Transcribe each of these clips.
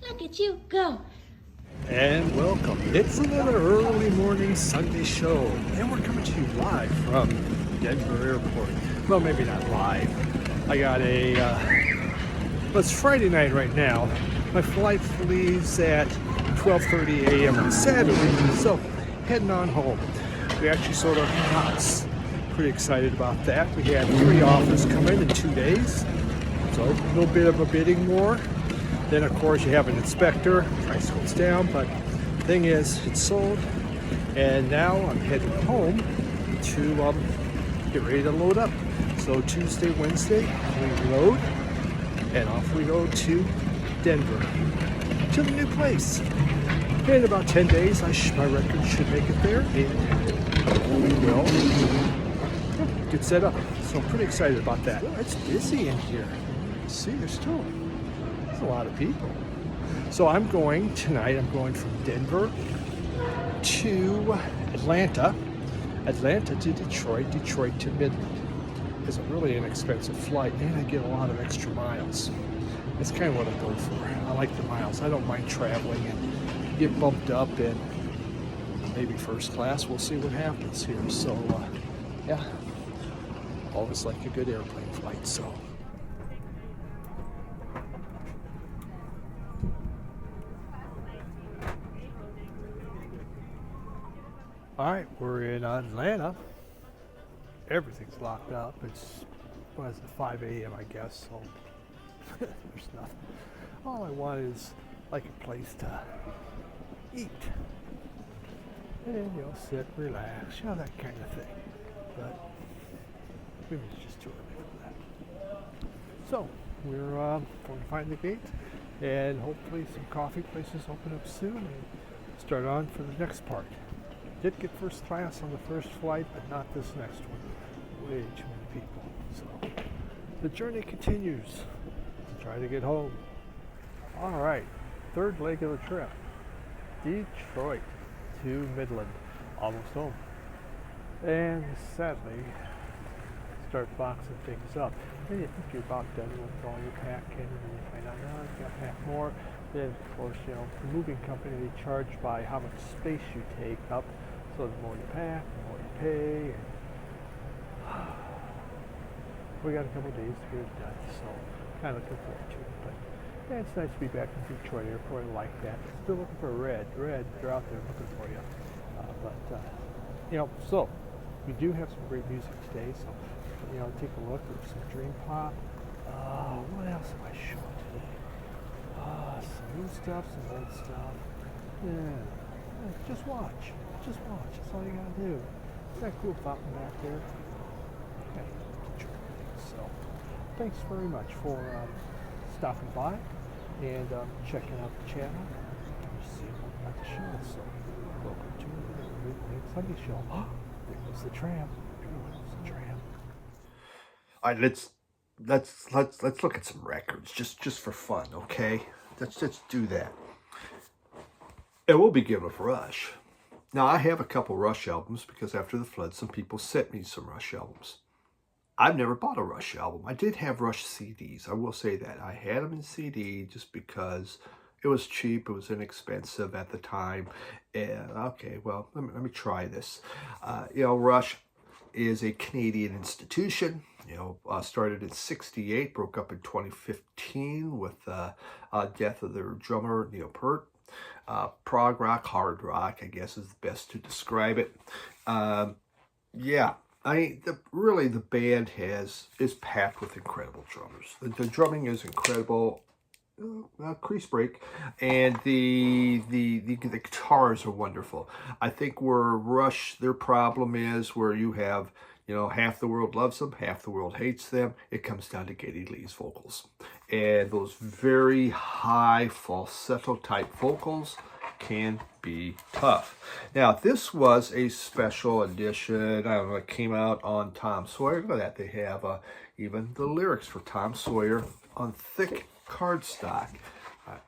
Look at you go. And welcome. It's another early morning Sunday show, and we're coming to you live from Denver Airport. Well, maybe not live. I got well, it's Friday night right now. My flight leaves at 12:30 a.m. on Saturday, so heading on home. We actually sold our house. Pretty excited about that. We had 3 offers come in 2 days, so a little bit of a bidding war. Then, of course, you have an inspector. Price goes down, but the thing is, it's sold. And now I'm heading home to get ready to load up. So Tuesday, Wednesday, we load, and off we go to Denver, to the new place. In about 10 days, my record should make it there, and we will get set up. So I'm pretty excited about that. Well, it's busy in here. See, there's a lot of people. So I'm going tonight, I'm going from Denver to Atlanta, Atlanta to Detroit, Detroit to Midland. It's a really inexpensive flight, and I get a lot of extra miles. That's kind of what I go for. I like the miles. I don't mind traveling and get bumped up in maybe first class. We'll see what happens here. So yeah, always like a good airplane flight. So all right, we're in Atlanta. Everything's locked up. It's, what is it, 5 a.m. I guess, so there's nothing. All I want is like a place to eat. And, sit, relax, that kind of thing. But maybe it's just too early for that. So, we're going to find the gate, and hopefully some coffee places open up soon, and start on for the next part. Did get first class on the first flight, but not this next one. Way too many people. So the journey continues to try to get home. All right, third leg of the trip. Detroit to Midland, almost home. And sadly, start boxing things up. And you think you're about done with all your packing, and then you find out, no, you've got to pack more. Then, of course, the moving company, they charge by how much space you take up. So the more you pack, the more you pay. And we got a couple of days to get it done, so kind of looking forward to it. But yeah, it's nice to be back in Detroit Airport. I like that. Still looking for Red. They're out there looking for you. So we do have some great music today. So take a look. There's some Dream Pop. What else am I showing today? Some new stuff, some old stuff. Yeah. Just watch. Just watch. That's all you gotta do. Isn't that cool popping back there? Okay. So, thanks very much for stopping by and checking out the channel. See what about the show. So, welcome to the Midnight Sunday Show. There goes the tram. There goes the tram. All right, let's look at some records just for fun, okay? Let's do that. And we'll begin with Rush. Now, I have a couple Rush albums because after the flood, some people sent me some Rush albums. I've never bought a Rush album. I did have Rush CDs. I will say that. I had them in CD just because it was cheap. It was inexpensive at the time. And, okay, well, let me try this. Rush is a Canadian institution. Started in '68, broke up in 2015 with death of their drummer, Neil Peart. Prog rock, hard rock, I guess is the best to describe it. The band is packed with incredible drummers. The drumming is incredible. Crease break, and the guitars are wonderful. I think where Rush, their problem is where you have half the world loves them, half the world hates them. It comes down to Geddy Lee's vocals. And those very high falsetto type vocals can be tough. Now, this was a special edition. I don't know, it came out on Tom Sawyer. Look at that. They have even the lyrics for Tom Sawyer on thick cardstock.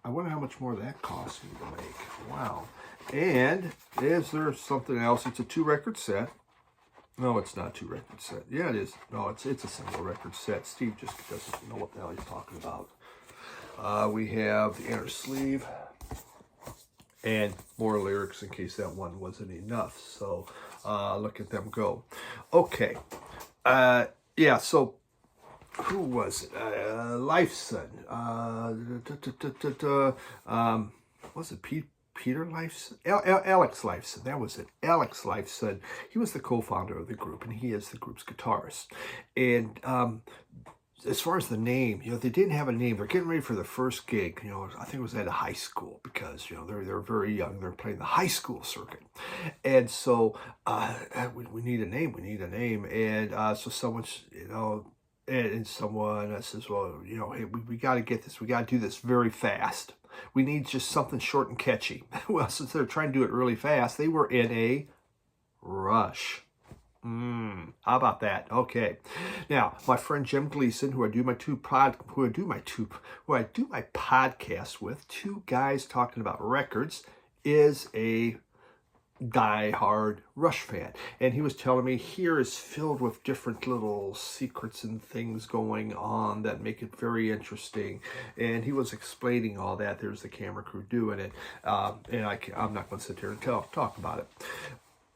I wonder how much more that cost me to make. Wow. And is there something else? It's a 2-record set. No, it's not 2 record set. Yeah, it is. No, it's a single record set. Steve just doesn't know what the hell he's talking about. We have the inner sleeve and more lyrics in case that one wasn't enough. So look at them go. Okay. Yeah, so who was it? Lifeson. Was it Peter Lifeson? Alex Lifeson. That was it. Alex Lifeson. He was the co-founder of the group, and he is the group's guitarist. And as far as the name, they didn't have a name. They're getting ready for their first gig. I think it was at a high school because, they're very young. They're playing the high school circuit. And so we need a name. We need a name. And so someone, and someone says, well, hey, we got to get this. We got to do this very fast. We need just something short and catchy. Well, since they're trying to do it really fast, they were in a rush. How about that? Okay. Now, my friend Jim Gleason, who I do my podcast with, two guys talking about records, is a die-hard Rush fan. And he was telling me here is filled with different little secrets and things going on that make it very interesting. And he was explaining all that. There's the camera crew doing it. And I'm not going to sit here and talk about it.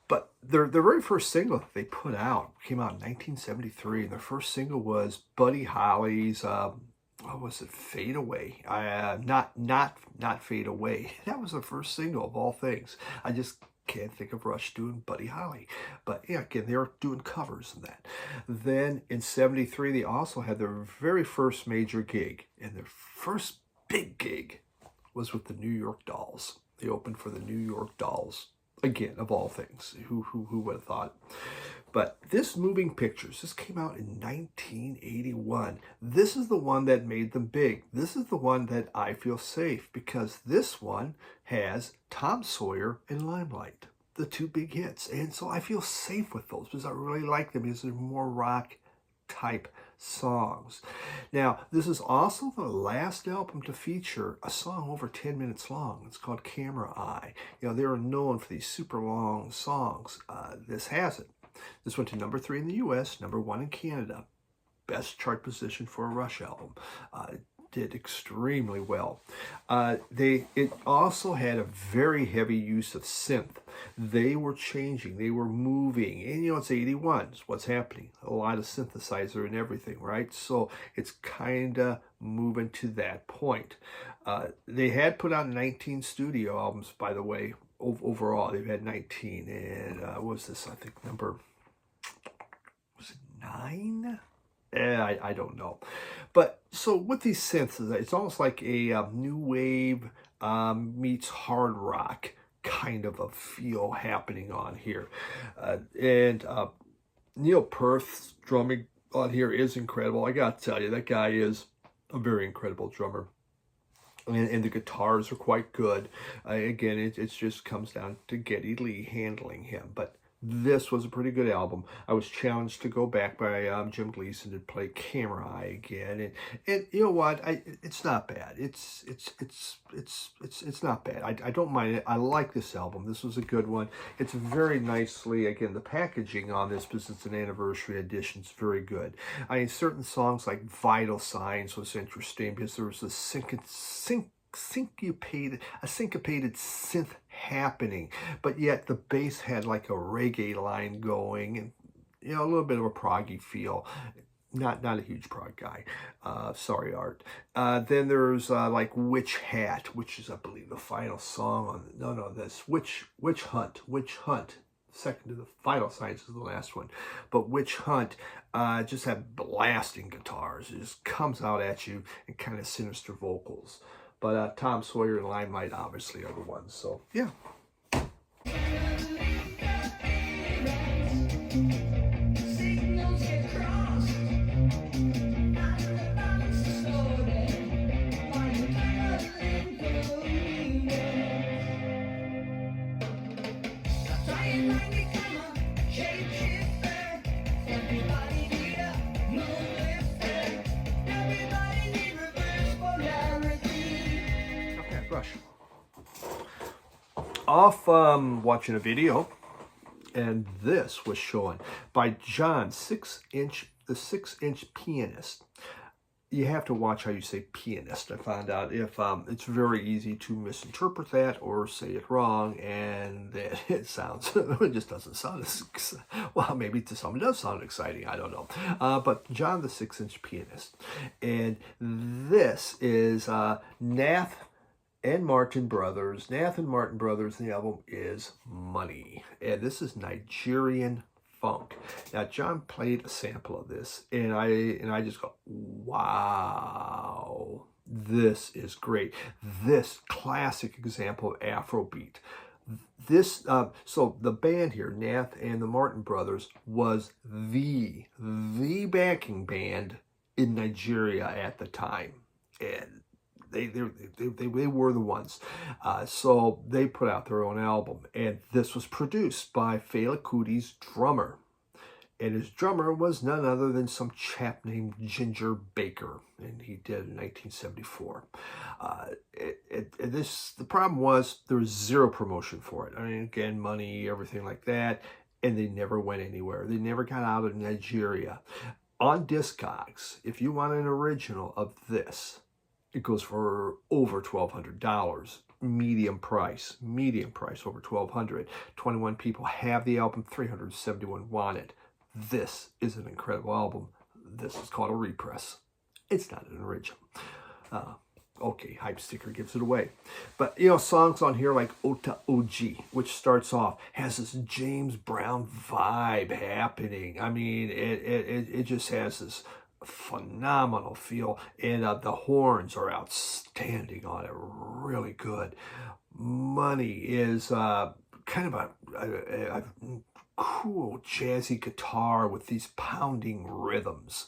But their very first single that they put out came out in 1973. And their first single was Buddy Holly's, what was it? Fade Away. Not Fade Away. That was the first single of all things. I just can't think of Rush doing Buddy Holly. But yeah, again, they were doing covers and that. Then in 73, they also had their very first major gig. And their first big gig was with the New York Dolls. They opened for the New York Dolls. Again, of all things. Who would have thought? But this Moving Pictures, this came out in 1981. This is the one that made them big. This is the one that I feel safe because this one has Tom Sawyer and Limelight, the two big hits. And so I feel safe with those because I really like them because they're more rock type songs. Now, this is also the last album to feature a song over 10 minutes long. It's called Camera Eye. They are known for these super long songs. This has it. This went to number 3 in the U.S., number 1 in Canada. Best chart position for a Rush album. Did extremely well. It also had a very heavy use of synth. They were changing, they were moving, and it's 81. So what's happening? A lot of synthesizer and everything, right? So it's kind of moving to that point. They had put out 19 studio albums, by the way. Overall, they've had 19, and what was this? I think number, was it 9? I don't know. But so with these synths, it's almost like a new wave meets hard rock kind of a feel happening on here. And Neil Peart's drumming on here is incredible. I got to tell you, that guy is a very incredible drummer. And the guitars are quite good. Again, it just comes down to Geddy Lee handling him. But this was a pretty good album. I was challenged to go back by Jim Gleason to play Camera Eye again, and you know what? It's not bad. It's not bad. I don't mind it. I like this album. This was a good one. It's very nicely, again, the packaging on this, because it's an anniversary edition, is very good. Certain songs like Vital Signs was interesting because there was a syncopated synth happening, but yet the bass had like a reggae line going, and a little bit of a proggy feel. Not a huge prog guy. Sorry, Art. Then there's like Witch Hat, which is, I believe, the final song on this Witch Hunt. Second to the Vital Signs is the last one, but Witch Hunt just had blasting guitars. It just comes out at you and kind of sinister vocals. But Tom Sawyer and Limelight obviously are the ones. So, yeah. Rush. Off watching a video And this was shown by John, the 6-inch pianist. You have to watch how you say pianist. I found out if it's very easy to misinterpret that or say it wrong, and that it just doesn't sound as, well, maybe to some it does sound exciting, I don't know. But John, the 6-inch pianist. And this is Nath and Martin Brothers. Nath and Martin Brothers, the album is Money. And this is Nigerian funk. Now, John played a sample of this, and I just go, wow, this is great. This classic example of Afrobeat. This, so the band here, Nath and the Martin Brothers, was the backing band in Nigeria at the time, and they were the ones. So they put out their own album, and this was produced by Fela Kuti's drummer. And his drummer was none other than some chap named Ginger Baker, and he did in 1974. The problem was there was zero promotion for it. I mean, again, money, everything like that, and they never went anywhere. They never got out of Nigeria. On Discogs, if you want an original of this, it goes for over $1,200. Medium price, over $1,200. 21 people have the album, 371 want it. This is an incredible album. This is called a repress. It's not an original. Okay, hype sticker gives it away. But, you know, songs on here like Ota Oji, which starts off, has this James Brown vibe happening. I mean, it just has this phenomenal feel, and the horns are outstanding on it, really good. Money is kind of a cool jazzy guitar with these pounding rhythms.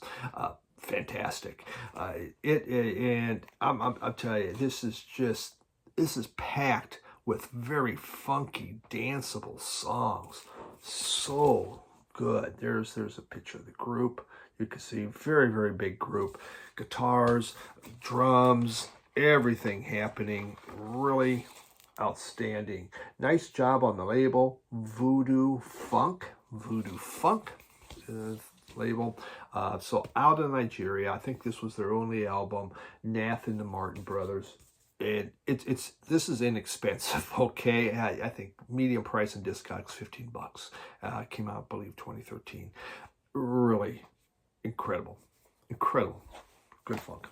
Fantastic. And I'll tell you, this is packed with very funky, danceable songs. So good. There's a picture of the group. You can see very, very big group. Guitars, drums, everything happening. Really outstanding. Nice job on the label. Voodoo Funk label. So out of Nigeria, I think this was their only album. Nath and the Martin Brothers. And this is inexpensive, okay? I think medium price in Discogs, $15. Came out, I believe, 2013. Really incredible. Good funk.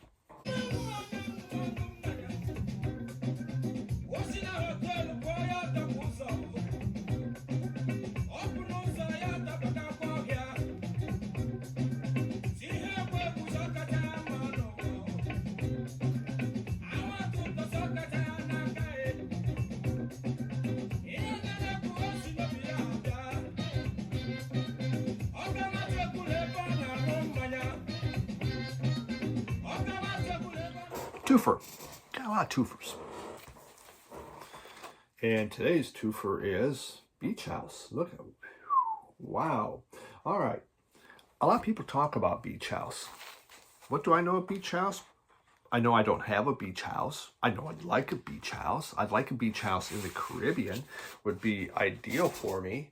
Twofer. Got a lot of twofers. And today's twofer is Beach House. Look at, wow. All right. A lot of people talk about Beach House. What do I know of Beach House? I know I don't have a beach house. I know I'd like a beach house. I'd like a beach house in the Caribbean. Would be ideal for me.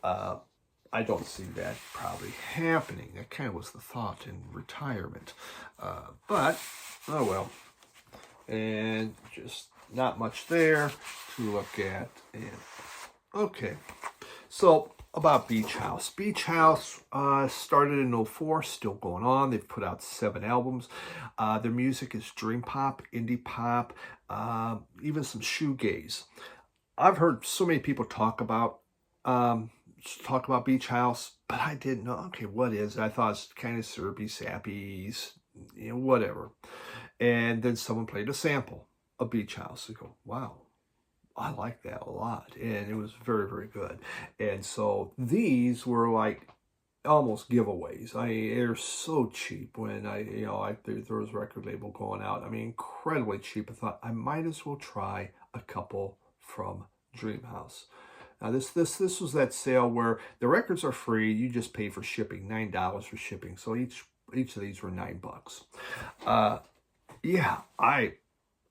I don't see that probably happening. That kind of was the thought in retirement. But, oh well. And just not much there to look at. And okay. So, about Beach House. Beach House started in 2004, still going on. They've put out 7 albums. Their music is dream pop, indie pop, even some shoegaze. I've heard so many people talk about Beach House, but I didn't know, okay, what is it? I thought it's kind of syrupy, sappy, you know, whatever. And then someone played a sample of Beach House. You go, wow, I like that a lot. And it was very, very good. And so these were like almost giveaways. I mean, they're so cheap when there was a record label going out. I mean, incredibly cheap. I thought I might as well try a couple from Dreamhouse. Now, this was that sale where the records are free. You just pay for shipping, $9 for shipping. So each of these were $9. Yeah, I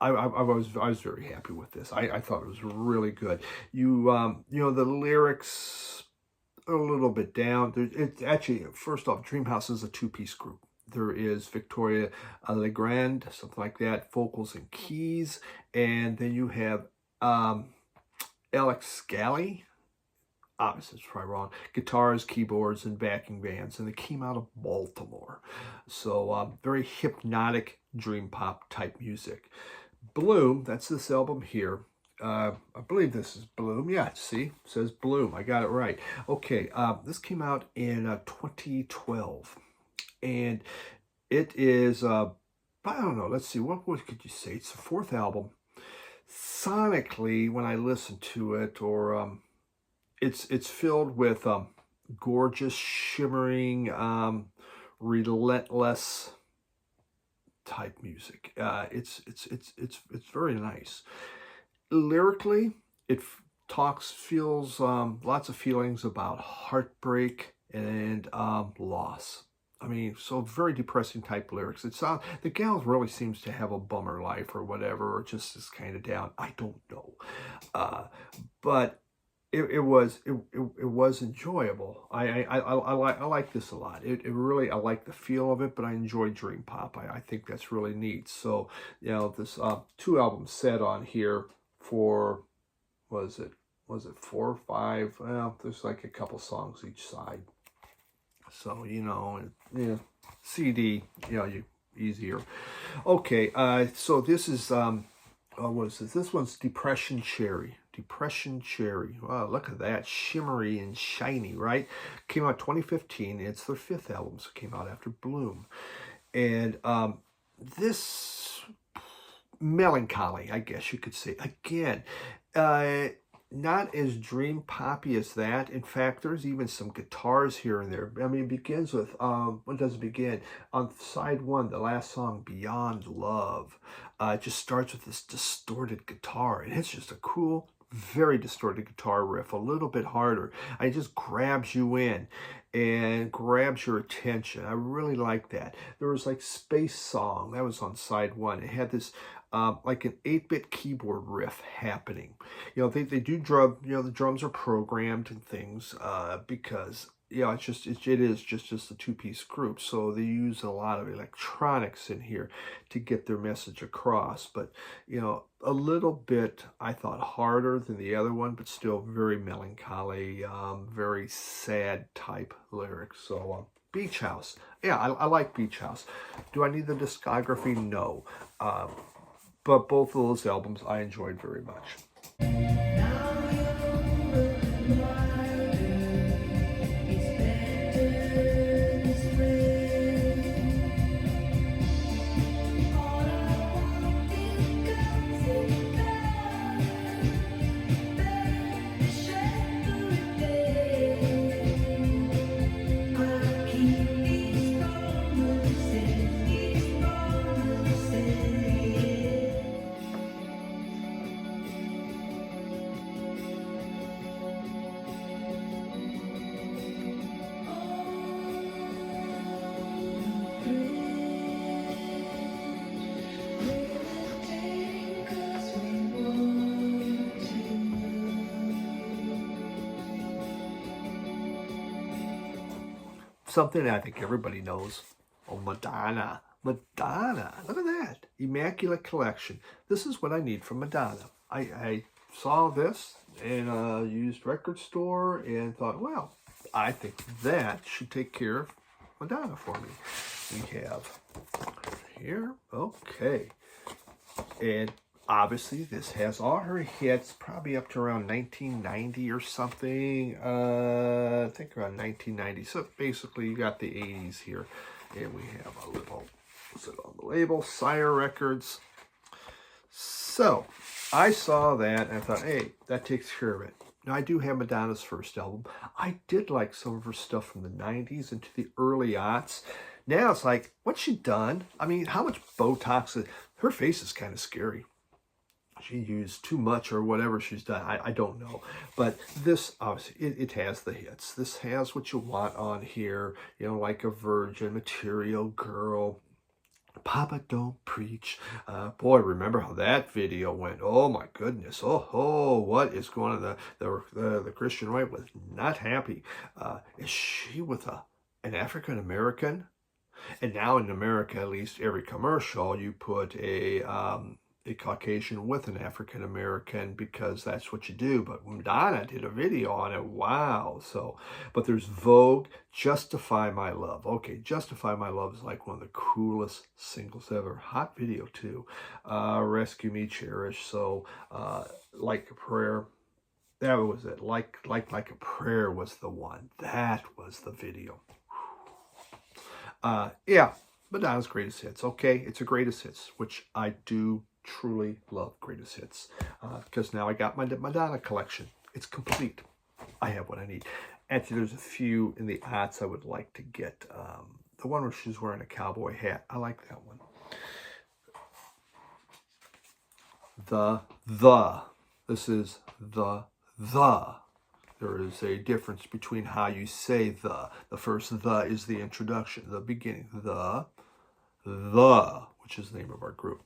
I was very happy with this. I thought it was really good. You the lyrics are a little bit down. It's actually, first off, Dreamhouse is a two-piece group. There is Victoria Legrand, something like that, vocals and keys, and then you have Alex Scally. Obviously, it's probably wrong. Guitars, keyboards, and backing bands, and they came out of Baltimore. So very hypnotic dream pop type music. Bloom, that's this album here. I believe this is Bloom. Yeah, see, it says Bloom. I got it right. Okay, this came out in 2012, and it is, I don't know, let's see, what could you say? It's the fourth album. Sonically, when I listen to it, or it's filled with gorgeous, shimmering, relentless type music. It's very nice. Lyrically, it feels lots of feelings about heartbreak and loss. I mean, so very depressing type lyrics. The gal really seems to have a bummer life or whatever, or just is kind of down. I don't know, but it was enjoyable. I like this a lot. It really, I like the feel of it, but I enjoy dream pop. I think that's really neat. So this 2-album set on here for, was it 4 or 5? Well, there's like a couple songs each side. So, CD, easier. Okay, so this is, what is this? This one's Depression Cherry. Depression Cherry. Wow, look at that. Shimmery and shiny, right? Came out 2015. It's their 5th album, so it came out after Bloom. And this melancholy, I guess you could say. Again, not as dream poppy as that. In fact, there's even some guitars here and there. I mean, it begins with, when does it begin? On side 1, the last song, Beyond Love, it just starts with this distorted guitar. And it's just a cool, very distorted guitar riff, a little bit harder. It just grabs you in and grabs your attention. I really like that. There was like Space Song, that was on side 1. It had this like an 8-bit keyboard riff happening. They do drum, the drums are programmed and things because it is just a 2-piece group, so they use a lot of electronics in here to get their message across. But a little bit, I thought, harder than the other one, but still very melancholy, very sad type lyrics. So Beach House, yeah, I like Beach House. Do I need the discography? No. But both of those albums I enjoyed very much. Something I think everybody knows. Oh, Madonna. Madonna. Look at that. Immaculate Collection. This is what I need from Madonna. I saw this in a used record store and thought, well, I think that should take care of Madonna for me. We have here. Okay. And obviously, this has all her hits, probably up to around 1990 or something. I think around 1990. So basically, you got the 80s here. And we have a little, what's it on the label? Sire Records. So, I saw that and I thought, hey, that takes care of it. Now, I do have Madonna's first album. I did like some of her stuff from the 90s into the early aughts. Now it's like, what's she done? I mean, how much Botox? Her face is kind of scary. She used too much or whatever she's done. I don't know. But this, obviously, it has the hits. This has what you want on here. Like a Virgin, Material Girl, Papa Don't Preach. Boy, remember how that video went. Oh my goodness. Oh, what is going on? The Christian right was not happy. Is she with an African American? And now in America, at least every commercial, you put a Caucasian with an African American because that's what you do. But Madonna did a video on it. Wow. So, but there's Vogue, Justify My Love. Okay, Justify My Love is like one of the coolest singles ever. Hot video too. Rescue Me, Cherish. So, Like a Prayer. That was it. Like a Prayer was the one. That was the video. Yeah, Madonna's greatest hits. Okay, it's a greatest hits, which I do truly love greatest hits, because now I got my Madonna collection. It's complete. I have what I need. Actually, there's a few in the aughts I would like to get. The one where she's wearing a cowboy hat. I like that one. This is the. There is a difference between how you say the. The first the is the introduction, the beginning. The, which is the name of our group.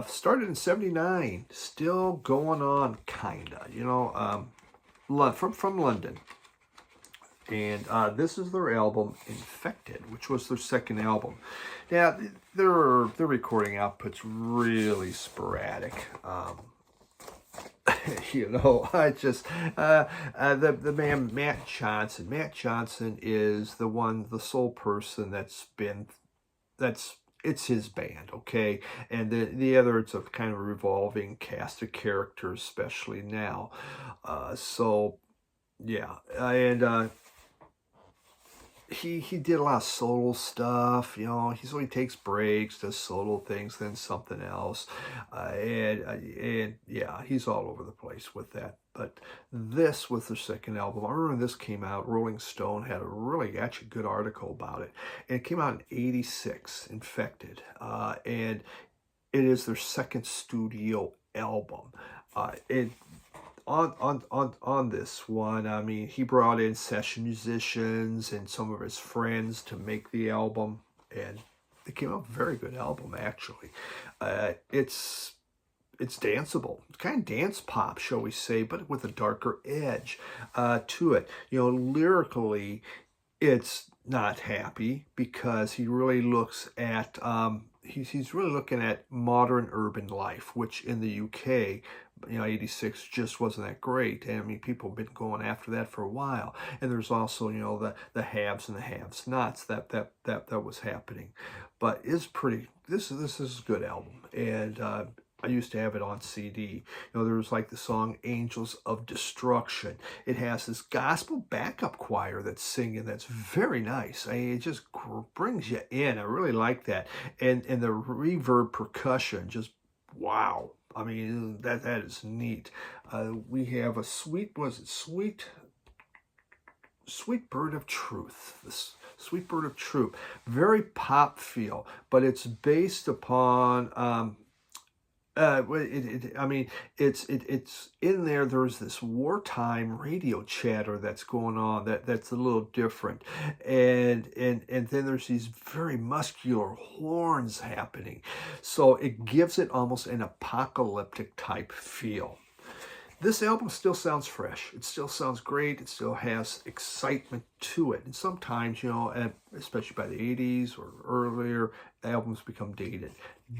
Started in '79, still going on, kinda. You know, from London. And this is their album Infected, which was their second album. Now, their recording output's really sporadic. You know, I just, the man, Matt Johnson. Matt Johnson is the sole person it's his band, okay? And the other, it's a kind of revolving cast of characters, especially now. So, yeah, and he did a lot of solo stuff, you know. He takes breaks, does solo things, then something else, and yeah, he's all over the place with that. But this was their second album. I remember when this came out, Rolling Stone had a really actually good article about it, and it came out in '86, Infected, and it is their second studio album. On this one, I mean, he brought in session musicians and some of his friends to make the album, and it came out a very good album, actually. It's danceable. It's kind of dance pop, shall we say, but with a darker edge to it. You know, lyrically, it's not happy because he really looks at he's really looking at modern urban life, which in the UK, you know, '86 just wasn't that great. And I mean, people have been going after that for a while. And there's also, you know, the haves and the have-nots that was happening. But it's pretty. This is a good album, and I used to have it on CD. You know, there was like the song Angels of Destruction. It has this gospel backup choir that's singing that's very nice. I mean, it just brings you in. I really like that. And the reverb percussion, just wow. I mean, that is neat. We have a Sweet Bird of Truth. This Sweet Bird of Truth. Very pop feel, but it's based upon I mean, it's in there. There's this wartime radio chatter that's going on that's a little different, and then there's these very muscular horns happening, so it gives it almost an apocalyptic type feel. This album still sounds fresh. It still sounds great. It still has excitement to it. And sometimes, you know, especially by the '80s or earlier, albums become dated.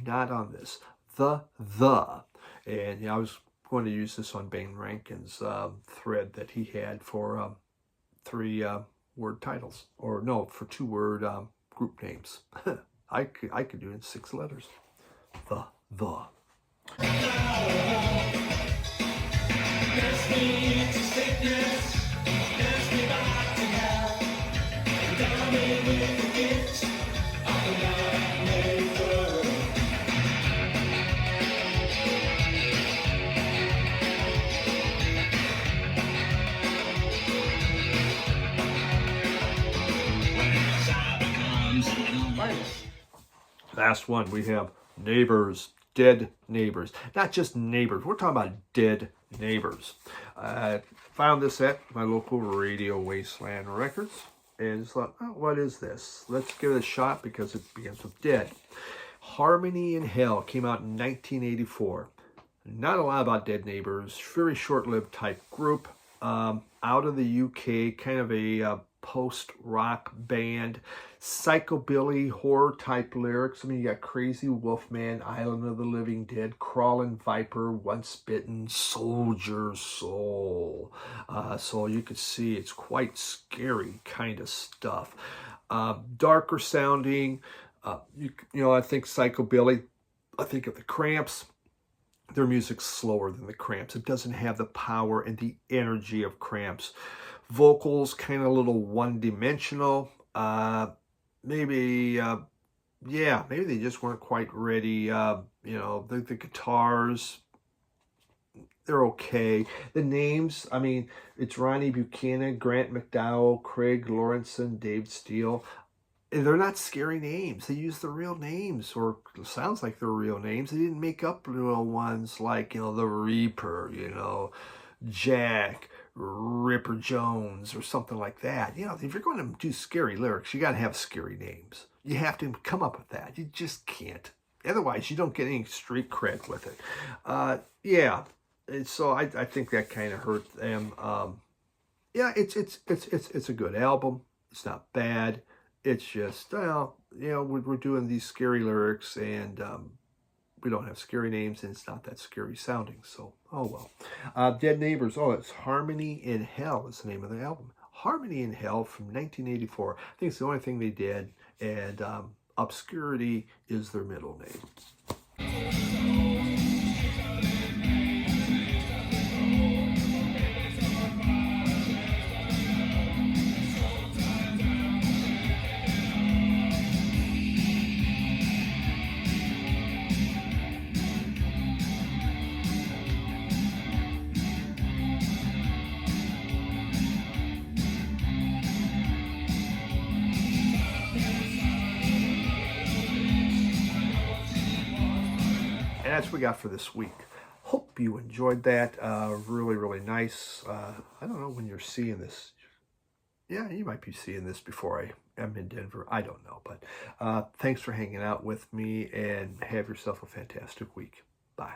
Not on this. And I was going to use this on Bane Rankin's thread that he had for 3-word titles, or no, for 2-word group names. I could do it in 6 letters. The. Last one, we have Neighbors, Dead Neighbors. Not just neighbors, we're talking about dead neighbors. Found this at my local Radio Wasteland Records and thought, oh, what is this? Let's give it a shot because it begins with dead. Harmony in Hell came out in 1984. Not a lot about Dead Neighbors, very short-lived type group. Out of the UK, kind of a post-rock band, psychobilly horror type lyrics. I mean, you got Crazy Wolfman, Island of the Living Dead, Crawling Viper, Once Bitten, Soldier Soul. So you could see it's quite scary kind of stuff. Darker sounding. You know, I think psychobilly. I think of the Cramps. Their music's slower than the Cramps. It doesn't have the power and the energy of Cramps. Vocals kind of a little one-dimensional. Maybe they just weren't quite ready. You know, the guitars, they're okay. The names, I mean, it's Ronnie Buchanan, Grant McDowell, Craig Lawrenson, Dave Steele. They're not scary names. They use the real names, or it sounds like they're real names. They didn't make up little ones like, you know, the Reaper, you know, Jack, Ripper Jones, or something like that. You know, if you're going to do scary lyrics, you got to have scary names. You have to come up with that. You just can't. Otherwise, you don't get any street cred with it. Yeah. And so I think that kind of hurt them. Yeah, it's a good album. It's not bad. It's just, well, you know, we're doing these scary lyrics, and we don't have scary names, and it's not that scary sounding. So, oh well. Dead Neighbors. Oh, it's Harmony in Hell is the name of the album. Harmony in Hell from 1984. I think it's the only thing they did, and Obscurity is their middle name. And that's what we got for this week. Hope you enjoyed that. Really, really nice. I don't know when you're seeing this. Yeah, you might be seeing this before I am in Denver. I don't know. But thanks for hanging out with me, and have yourself a fantastic week. Bye.